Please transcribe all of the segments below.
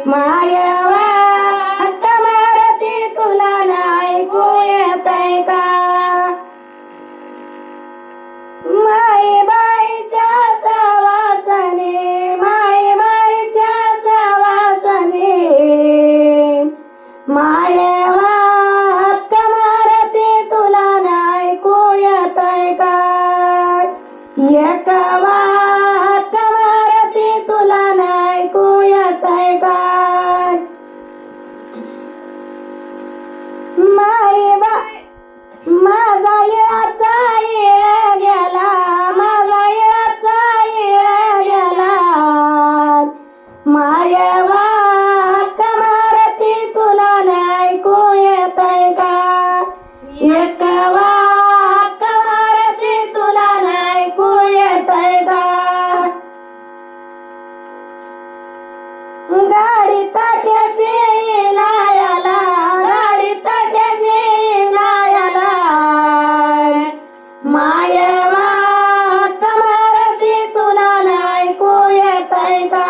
मायवा हक्क मारती तुला ऐकू येतंय का? माईबाईच्या सवासने, माईबाईच्या सवासने, मायवा हक्क मारती तुला ऐकू येतंय का? एकवा हक्क मारती तुला ऐकू येतंय का? माईबाई माझा येळाचा येळ गेला, माझा येळाचा येळ गेला, मायवा हक्क मारती तुला ऐकू येतंय का? एकवा हक्क मारती तुला ऐकू येतंय का? गाडी ताट्याची लायाला, गाडी ताट्याची लायाला, मायवा हक्क मारती तुला ऐकू येतंय का?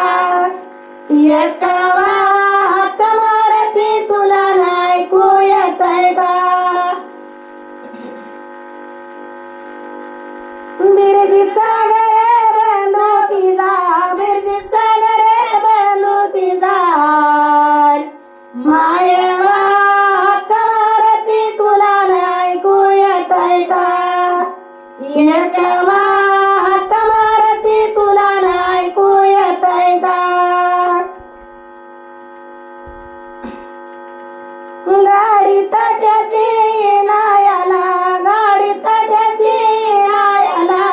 एकवा हक्क मारती तुला ऐकू येतंय का? बिरजी सागरे बंदुकीला, बिरजी सागरे बंदुकीला, मायवा हक्क मारती तुला ऐकू येतंय का? एकवा हक्क मारती तुला ऐकू येतंय का? गाडी ताट्याची नायाला, गाडी ताट्याची नायाला,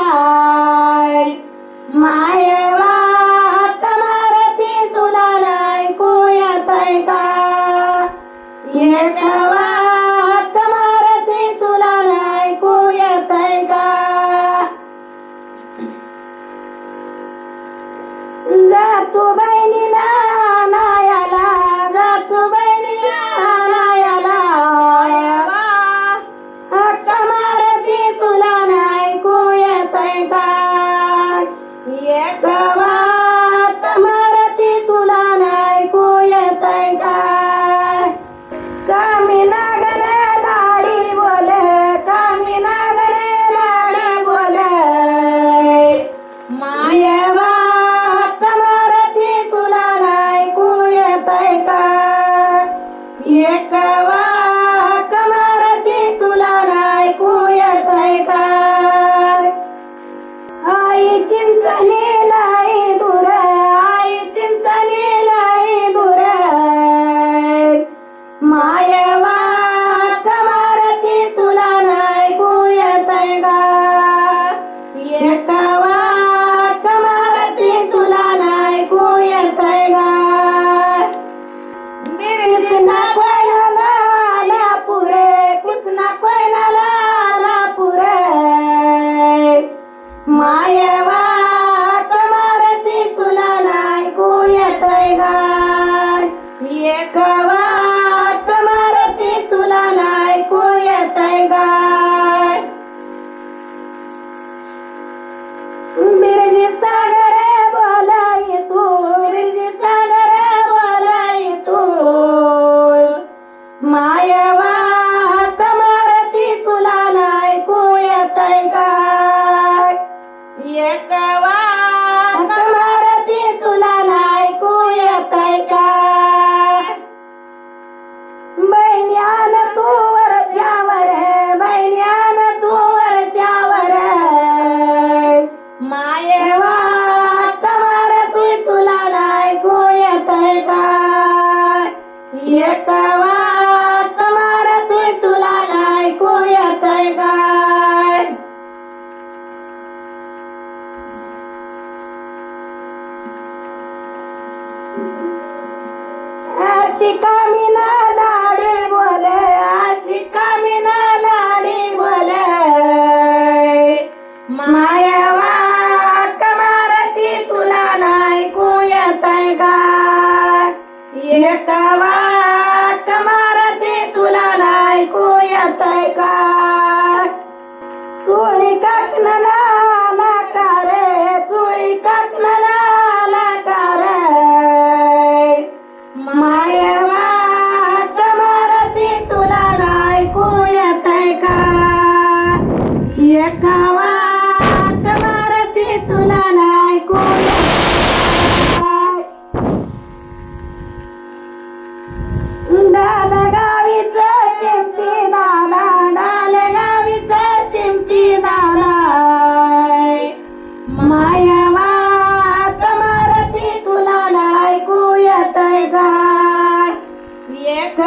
मायवा हक्क मारती तुला ऐकू येतंय का? एकवा हक्क मारती तुला ऐकू येतंय का? जातू बहिणीला नायाला, जातू बहिणीला नायाला, हक्क मारती तुला ऐकू येतंय का? एकवा हक्क मारती तुला ऐकू येतंय का? कामी नागणे लाडी बोले, कामी नागणे लाडी बोले, मायवा हक्क मारती तुला ऐकू येतंय का? एकवा हक्क मारती तुला ऐकू येतंय का? आई चिंचणी लाई दूर, आई चिंचणी लाई दूर, मायवा हक्क मारती तुला ऐकू येतंय का? एकवा हक्क मारती तुला ऐकू येतंय का? कृष्णा कोयनाला आला पुरे, कृष्णा कोयनाला आला पुरे, मायवा हक्क मारती तुला ऐकू येतंय का? एकवा हक्क मारती तुला ऐकू येतंय का? बिरजी सागरे बोलाय तू, बिरजी सागरे बोलाय तू, मायवा हक्क मारती तुला ऐकू येतंय का? एकवा हक्क मारती तुला ऐकू येतंय का? बहिण्यान तू वरच्यावर, बहिण्यान तू वरच्यावर, मायवा हक्क मारती तुला ऐकू येतंय का? एकवा हक्क मारती तुला ऐकू येतंय का? अशी कामिना लाडी बोले, अशी कामिना लाडी बोले, मायवा हक्क मारती तुला ऐकू येतंय का? एकवा हक्क मारती तुला ऐकू येतंय का? चोळी काकणाला नाकार, चोळी काकणाला नाकार, मायावा कमारती तुला ऐकू येतय गाय एक